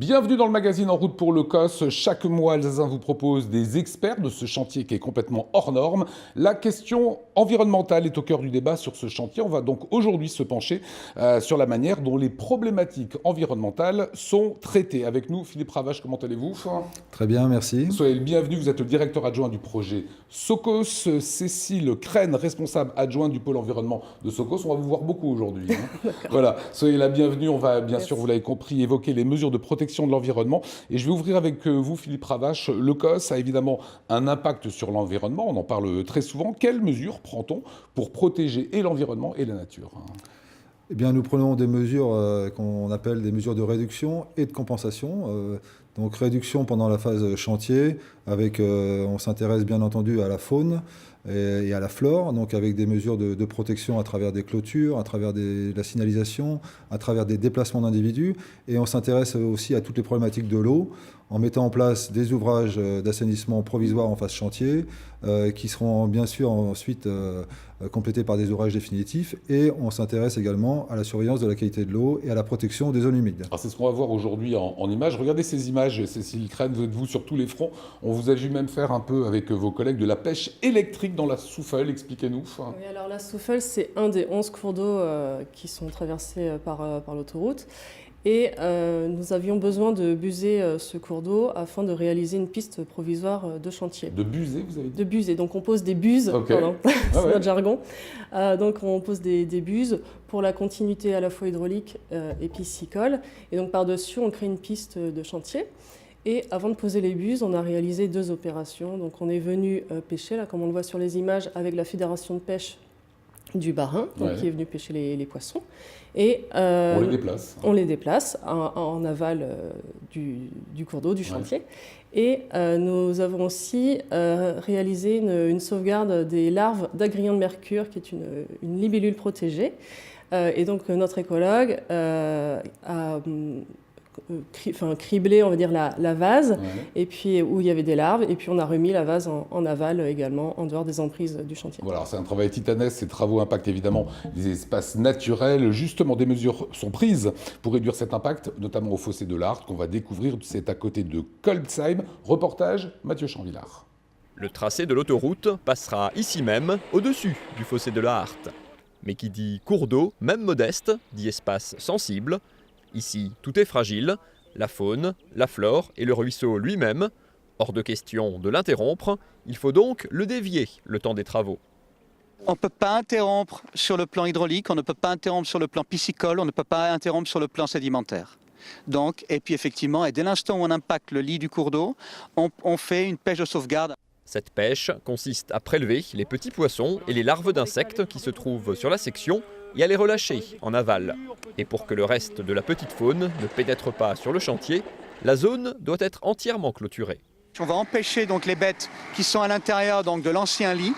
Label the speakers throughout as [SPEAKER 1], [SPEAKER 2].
[SPEAKER 1] Bienvenue dans le magazine En route pour le COS. Chaque mois, Alsazin vous propose des experts de ce chantier qui est complètement hors norme. La question environnementale est au cœur du débat sur ce chantier. On va donc aujourd'hui se pencher sur la manière dont les problématiques environnementales sont traitées. Avec nous, Philippe Ravache, comment allez-vous?
[SPEAKER 2] Très bien, merci.
[SPEAKER 1] Soyez le bienvenu, vous êtes le directeur adjoint du projet Socos. Cécile Crène, responsable adjointe du pôle environnement de Socos. On va vous voir beaucoup aujourd'hui. Voilà, soyez la bienvenue. On va bien sûr, vous l'avez compris, évoquer les mesures de protection de l'environnement. Et je vais ouvrir avec vous, Philippe Ravache. Le COS a évidemment un impact sur l'environnement, on en parle très souvent. Quelles mesures prend-on pour protéger et l'environnement et la nature?
[SPEAKER 2] Eh bien, nous prenons des mesures qu'on appelle des mesures de réduction et de compensation. Donc réduction pendant la phase chantier, avec, on s'intéresse bien entendu à la faune et à la flore, donc avec des mesures de protection à travers des clôtures, à travers de la signalisation, à travers des déplacements d'individus. Et on s'intéresse aussi à toutes les problématiques de l'eau, en mettant en place des ouvrages d'assainissement provisoires en phase chantier, qui seront bien sûr ensuite complétés par des ouvrages définitifs. Et on s'intéresse également à la surveillance de la qualité de l'eau et à la protection des zones humides.
[SPEAKER 1] Alors c'est ce qu'on va voir aujourd'hui en images. Regardez ces images, Cécile Crène, vous êtes sur tous les fronts. On vous a vu même faire un peu avec vos collègues de la pêche électrique dans la Soufeule. Expliquez-nous.
[SPEAKER 3] Oui, alors la Soufeule, c'est un des 11 cours d'eau qui sont traversés par l'autoroute. Et nous avions besoin de buser ce cours d'eau afin de réaliser une piste provisoire de chantier.
[SPEAKER 1] De buser, vous avez dit?
[SPEAKER 3] De buser, donc on pose des buses,
[SPEAKER 1] okay.
[SPEAKER 3] Pardon, c'est notre jargon. Donc on pose des buses pour la continuité à la fois hydraulique et piscicole. Et donc par-dessus, on crée une piste de chantier. Et avant de poser les buses, on a réalisé 2 opérations. Donc on est venu pêcher, là, comme on le voit sur les images, avec la fédération de pêche du Bas-Rhin, qui est venu pêcher les poissons. Et on les déplace en aval du cours d'eau, du chantier. Et nous avons aussi réalisé une sauvegarde des larves d'agrillon de mercure, qui est une libellule protégée. Et donc notre écologue a criblé, on va dire, la vase, et puis où il y avait des larves, et puis on a remis la vase en aval également, en dehors des emprises du chantier.
[SPEAKER 1] Voilà, c'est un travail titanesque, ces travaux impactent évidemment les espaces naturels. Justement, des mesures sont prises pour réduire cet impact, notamment au fossé de l'Art, qu'on va découvrir, c'est à côté de Kolbsheim. Reportage, Mathieu Chanvillard.
[SPEAKER 4] Le tracé de l'autoroute passera ici même, au-dessus du fossé de la Hart. Mais qui dit cours d'eau, même modeste, dit espace sensible. Ici, tout est fragile, la faune, la flore et le ruisseau lui-même. Hors de question de l'interrompre, il faut donc le dévier le temps des travaux.
[SPEAKER 5] On ne peut pas interrompre sur le plan hydraulique, on ne peut pas interrompre sur le plan piscicole, on ne peut pas interrompre sur le plan sédimentaire. Donc, et puis effectivement, et dès l'instant où on impacte le lit du cours d'eau, on fait une pêche de sauvegarde.
[SPEAKER 4] Cette pêche consiste à prélever les petits poissons et les larves d'insectes qui se trouvent sur la section et à les relâcher en aval. Et pour que le reste de la petite faune ne pénètre pas sur le chantier, la zone doit être entièrement clôturée.
[SPEAKER 5] On va empêcher donc les bêtes qui sont à l'intérieur de l'ancien lit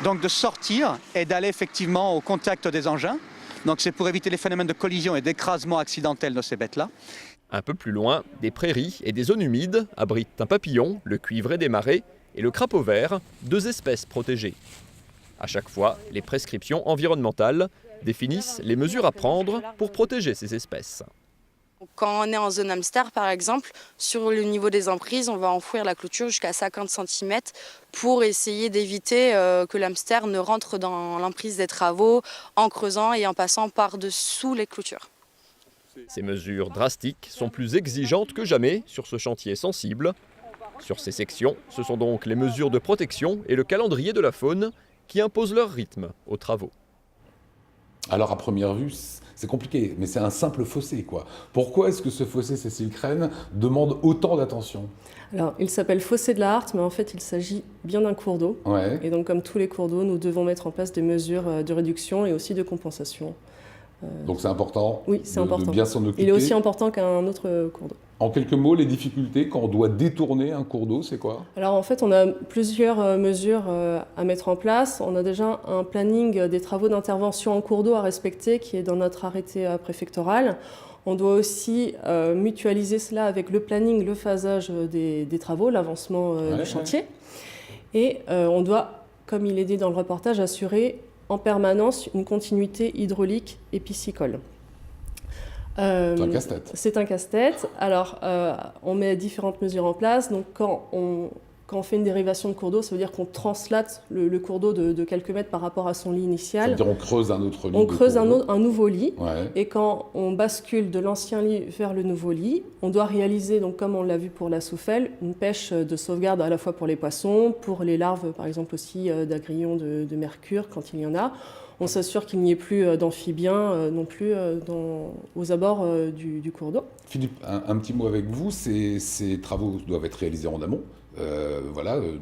[SPEAKER 5] donc de sortir et d'aller effectivement au contact des engins. Donc c'est pour éviter les phénomènes de collision et d'écrasement accidentel de ces bêtes-là.
[SPEAKER 4] Un peu plus loin, des prairies et des zones humides abritent un papillon, le cuivré des marais, et le crapaud vert, 2 espèces protégées. À chaque fois, les prescriptions environnementales définissent les mesures à prendre pour protéger ces espèces.
[SPEAKER 6] Quand on est en zone hamster, par exemple, sur le niveau des emprises, on va enfouir la clôture jusqu'à 50 cm pour essayer d'éviter que l'hamster ne rentre dans l'emprise des travaux en creusant et en passant par-dessous les clôtures.
[SPEAKER 4] Ces mesures drastiques sont plus exigeantes que jamais sur ce chantier sensible. Sur ces sections, ce sont donc les mesures de protection et le calendrier de la faune qui imposent leur rythme aux travaux.
[SPEAKER 1] Alors à première vue, c'est compliqué, mais c'est un simple fossé, quoi. Pourquoi est-ce que ce fossé, Cécile Crène, demande autant d'attention?
[SPEAKER 3] Alors, il s'appelle fossé de la Hart, mais en fait, il s'agit bien d'un cours d'eau. Et donc, comme tous les cours d'eau, nous devons mettre en place des mesures de réduction et aussi de compensation.
[SPEAKER 1] Donc c'est important,
[SPEAKER 3] oui, c'est important.
[SPEAKER 1] De bien s'en occuper.
[SPEAKER 3] Il est aussi important qu'un autre cours d'eau.
[SPEAKER 1] En quelques mots, les difficultés quand on doit détourner un cours d'eau, c'est quoi?
[SPEAKER 3] Alors en fait, on a plusieurs mesures à mettre en place. On a déjà un planning des travaux d'intervention en cours d'eau à respecter qui est dans notre arrêté préfectoral. On doit aussi mutualiser cela avec le planning, le phasage des travaux, l'avancement du chantier. Et on doit, comme il est dit dans le reportage, assurer en permanence une continuité hydraulique et piscicole.
[SPEAKER 1] C'est un casse-tête.
[SPEAKER 3] C'est un casse-tête. Alors, on met différentes mesures en place. Donc, quand on fait une dérivation de cours d'eau, ça veut dire qu'on translate le cours d'eau de quelques mètres par rapport à son lit initial.
[SPEAKER 1] C'est-à-dire on creuse un autre lit.
[SPEAKER 3] On creuse un nouveau lit.
[SPEAKER 1] Ouais.
[SPEAKER 3] Et quand on bascule de l'ancien lit vers le nouveau lit, on doit réaliser, donc comme on l'a vu pour la Soufelle, une pêche de sauvegarde à la fois pour les poissons, pour les larves, par exemple aussi d'agrillons de mercure, quand il y en a. On s'assure qu'il n'y ait plus d'amphibiens non plus aux abords du cours d'eau.
[SPEAKER 1] Philippe, un petit mot avec vous. Ces travaux doivent être réalisés en amont.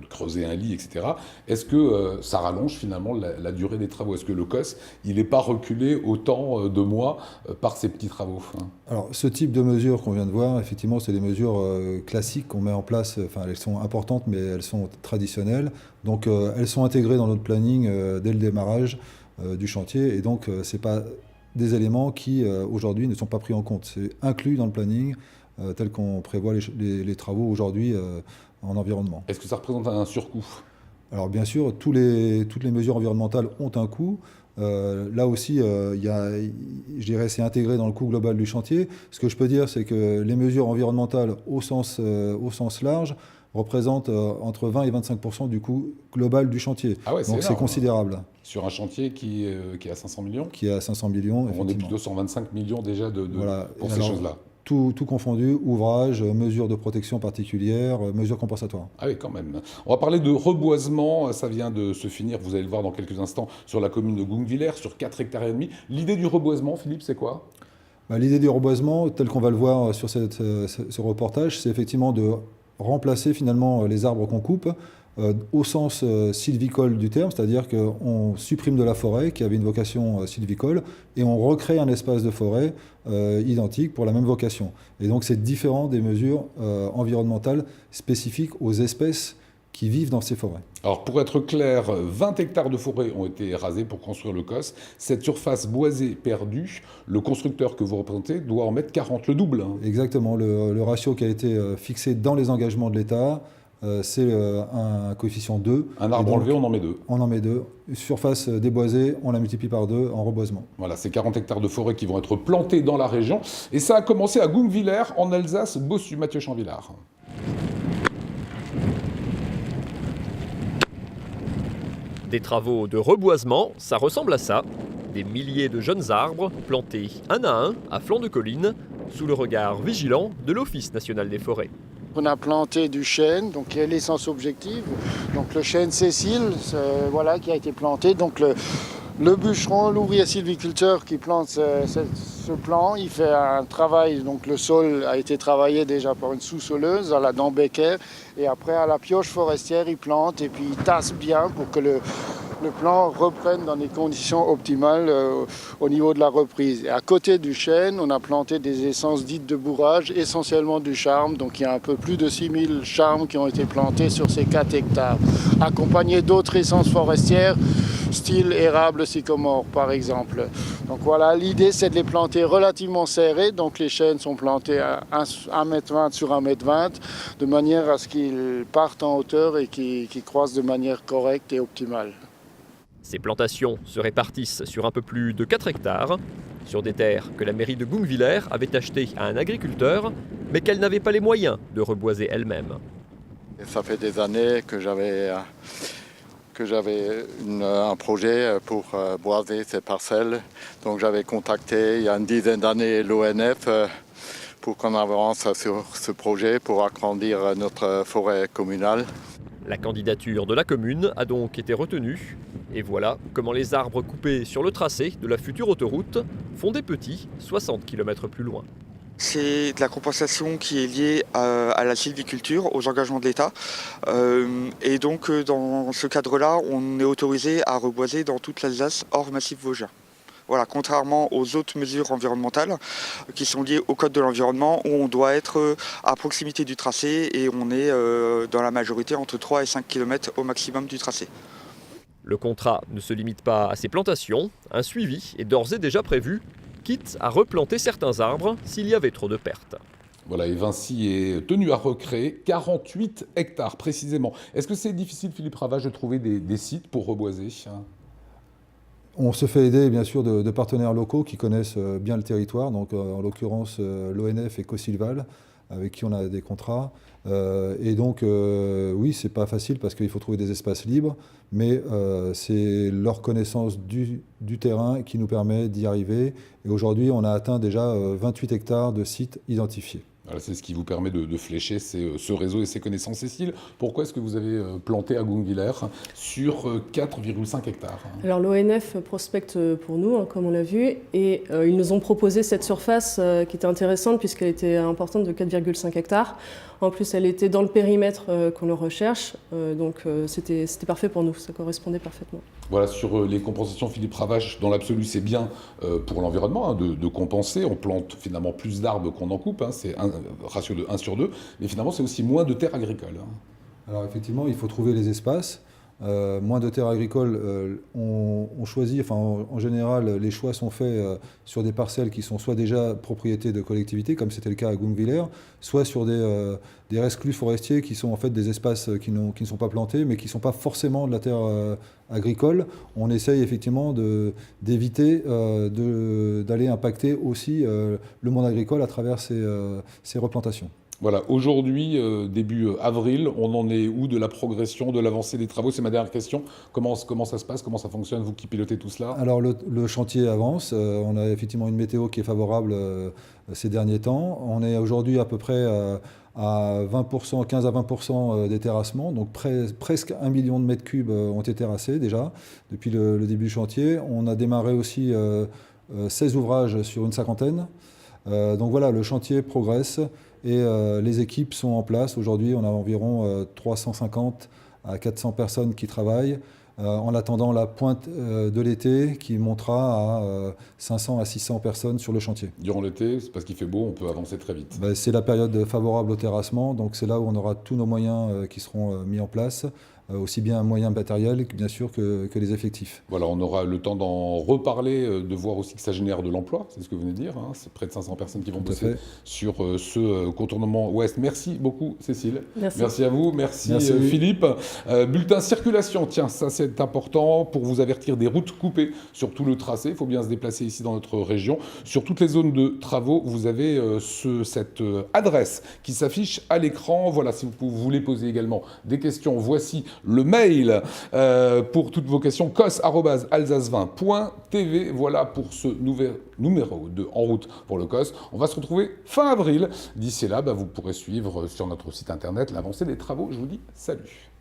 [SPEAKER 1] Creuser un lit, etc. Est-ce que ça rallonge finalement la durée des travaux? Est-ce que le COS, il n'est pas reculé autant de mois par ces petits travaux?
[SPEAKER 2] Alors, ce type de mesures qu'on vient de voir, effectivement, c'est des mesures classiques qu'on met en place. Enfin, elles sont importantes, mais elles sont traditionnelles. Donc, elles sont intégrées dans notre planning dès le démarrage du chantier. Et donc, ce n'est pas des éléments qui, aujourd'hui, ne sont pas pris en compte. C'est inclus dans le planning tel qu'on prévoit les travaux aujourd'hui en environnement.
[SPEAKER 1] Est-ce que ça représente un surcoût?
[SPEAKER 2] Alors bien sûr, toutes les mesures environnementales ont un coût. Là aussi, je dirais, c'est intégré dans le coût global du chantier. Ce que je peux dire, c'est que les mesures environnementales au sens large représentent entre 20 et 25% du coût global du chantier.
[SPEAKER 1] Ah ouais,
[SPEAKER 2] donc c'est considérable.
[SPEAKER 1] Sur un chantier qui est à 500 millions?
[SPEAKER 2] Qui est à 500 millions,
[SPEAKER 1] on est plutôt sur 25 millions déjà pour ces choses-là.
[SPEAKER 2] Tout confondu, ouvrage, mesures de protection particulières, mesures compensatoires.
[SPEAKER 1] Ah oui, quand même. On va parler de reboisement, ça vient de se finir, vous allez le voir dans quelques instants, sur la commune de Goungvillers, sur 4,5 hectares. L'idée du reboisement, Philippe, c'est quoi?
[SPEAKER 2] L'idée du reboisement, tel qu'on va le voir sur ce reportage, c'est effectivement de remplacer finalement les arbres qu'on coupe au sens sylvicole du terme, c'est-à-dire qu'on supprime de la forêt qui avait une vocation sylvicole et on recrée un espace de forêt identique pour la même vocation. Et donc c'est différent des mesures environnementales spécifiques aux espèces qui vivent dans ces forêts.
[SPEAKER 1] Alors pour être clair, 20 hectares de forêt ont été rasés pour construire le COS. Cette surface boisée perdue, le constructeur que vous représentez doit en mettre 40, le double.
[SPEAKER 2] Exactement, le ratio qui a été fixé dans les engagements de l'État, c'est un coefficient 2.
[SPEAKER 1] Un arbre enlevé, on en met 2.
[SPEAKER 2] On en met 2. Surface déboisée, on la multiplie par 2 en reboisement.
[SPEAKER 1] Voilà, c'est 40 hectares de forêt qui vont être plantés dans la région. Et ça a commencé à Goungvillers, en Alsace, Bossu, Mathieu Chanvillard.
[SPEAKER 4] Des travaux de reboisement, ça ressemble à ça. Des milliers de jeunes arbres plantés un à un à flanc de colline, sous le regard vigilant de l'Office national des forêts.
[SPEAKER 7] On a planté du chêne, donc qui est l'essence objective. Donc le chêne Cécile, qui a été planté. Donc le bûcheron, l'ouvrier sylviculteur qui plante ce plant, il fait un travail. Donc le sol a été travaillé déjà par une sous-soleuse à la dent Becker. Et après à la pioche forestière, il plante et puis il tasse bien pour que le plant reprenne dans des conditions optimales au niveau de la reprise. Et à côté du chêne, on a planté des essences dites de bourrage, essentiellement du charme. Donc il y a un peu plus de 6000 charmes qui ont été plantés sur ces 4 hectares, accompagnés d'autres essences forestières, style érable, sycomore par exemple. Donc voilà, l'idée c'est de les planter relativement serrés. Donc les chênes sont plantés à 1,20 m sur 1,20 m, de manière à ce qu'ils partent en hauteur et qu'ils croissent de manière correcte et optimale.
[SPEAKER 4] Ces plantations se répartissent sur un peu plus de 4 hectares, sur des terres que la mairie de Goungvillers avait achetées à un agriculteur, mais qu'elle n'avait pas les moyens de reboiser elle-même.
[SPEAKER 8] Ça fait des années que j'avais un projet pour boiser ces parcelles. Donc j'avais contacté il y a une dizaine d'années l'ONF pour qu'on avance sur ce projet pour agrandir notre forêt communale.
[SPEAKER 4] La candidature de la commune a donc été retenue. Et voilà comment les arbres coupés sur le tracé de la future autoroute font des petits 60 km plus loin.
[SPEAKER 9] C'est de la compensation qui est liée à la sylviculture, aux engagements de l'État. Et donc dans ce cadre-là, on est autorisé à reboiser dans toute l'Alsace hors massif vosgien. Voilà, contrairement aux autres mesures environnementales qui sont liées au code de l'environnement où on doit être à proximité du tracé et on est dans la majorité entre 3 et 5 km au maximum du tracé.
[SPEAKER 4] Le contrat ne se limite pas à ces plantations, un suivi est d'ores et déjà prévu, quitte à replanter certains arbres s'il y avait trop de pertes.
[SPEAKER 1] Voilà, et Vinci est tenu à recréer 48 hectares précisément. Est-ce que c'est difficile, Philippe Ravage, de trouver des sites pour reboiser ?
[SPEAKER 2] On se fait aider bien sûr de partenaires locaux qui connaissent bien le territoire, donc en l'occurrence l'ONF et Cosilval, avec qui on a des contrats. Et donc oui, c'est pas facile parce qu'il faut trouver des espaces libres, mais c'est leur connaissance du terrain qui nous permet d'y arriver. Et aujourd'hui, on a atteint déjà 28 hectares de sites identifiés.
[SPEAKER 1] Voilà, c'est ce qui vous permet de flécher ce réseau et ces connaissances. Cécile, pourquoi est-ce que vous avez planté à Gungwiller sur 4,5 hectares?
[SPEAKER 3] Alors l'ONF prospecte pour nous, hein, comme on l'a vu, et ils nous ont proposé cette surface qui était intéressante puisqu'elle était importante de 4,5 hectares. En plus, elle était dans le périmètre qu'on le recherche, donc c'était parfait pour nous, ça correspondait parfaitement.
[SPEAKER 1] Voilà, sur les compensations, Philippe Ravache, dans l'absolu, c'est bien pour l'environnement hein, de compenser. On plante finalement plus d'arbres qu'on en coupe, hein, c'est un ratio de 1 sur 2, mais finalement, c'est aussi moins de terres agricoles. Hein.
[SPEAKER 2] Alors effectivement, il faut trouver les espaces. Moins de terres agricoles, on choisit, enfin en général, les choix sont faits sur des parcelles qui sont soit déjà propriété de collectivités, comme c'était le cas à Gungwiller, soit sur des resclus forestiers qui sont en fait des espaces qui ne sont pas plantés, mais qui ne sont pas forcément de la terre agricole. On essaye effectivement d'éviter d'aller impacter aussi le monde agricole à travers ces replantations.
[SPEAKER 1] Voilà, aujourd'hui, début avril, on en est où de la progression, de l'avancée des travaux? C'est ma dernière question. Comment ça se passe? Comment ça fonctionne? Vous qui pilotez tout cela?
[SPEAKER 2] Alors le chantier avance. On a effectivement une météo qui est favorable ces derniers temps. On est aujourd'hui à peu près à 20%, 15 à 20% des terrassements. Donc presque 1 million de mètres cubes ont été terrassés déjà depuis le début du chantier. On a démarré aussi 16 ouvrages sur une cinquantaine. Donc voilà, le chantier progresse. Et les équipes sont en place. Aujourd'hui, on a environ 350 à 400 personnes qui travaillent en attendant la pointe de l'été qui montera à 500 à 600 personnes sur le chantier.
[SPEAKER 1] Durant l'été, c'est parce qu'il fait beau, on peut avancer très vite.
[SPEAKER 2] C'est la période favorable au terrassement, donc c'est là où on aura tous nos moyens qui seront mis en place. Aussi bien moyens matériels bien sûr que les effectifs.
[SPEAKER 1] Voilà, on aura le temps d'en reparler, de voir aussi que ça génère de l'emploi, c'est ce que vous venez de dire, hein. C'est près de 500 personnes qui vont bosser sur ce contournement ouest. Merci beaucoup Cécile. Merci à vous, merci Philippe. Bulletin circulation, tiens, ça c'est important pour vous avertir des routes coupées sur tout le tracé. Il faut bien se déplacer ici dans notre région. Sur toutes les zones de travaux, vous avez cette adresse qui s'affiche à l'écran. Voilà, si vous voulez poser également des questions, voici le mail pour toutes vos questions, cos@alsace20.tv. Voilà pour ce nouvel numéro de En route pour le COS. On va se retrouver fin avril. D'ici là, vous pourrez suivre sur notre site internet l'avancée des travaux. Je vous dis salut.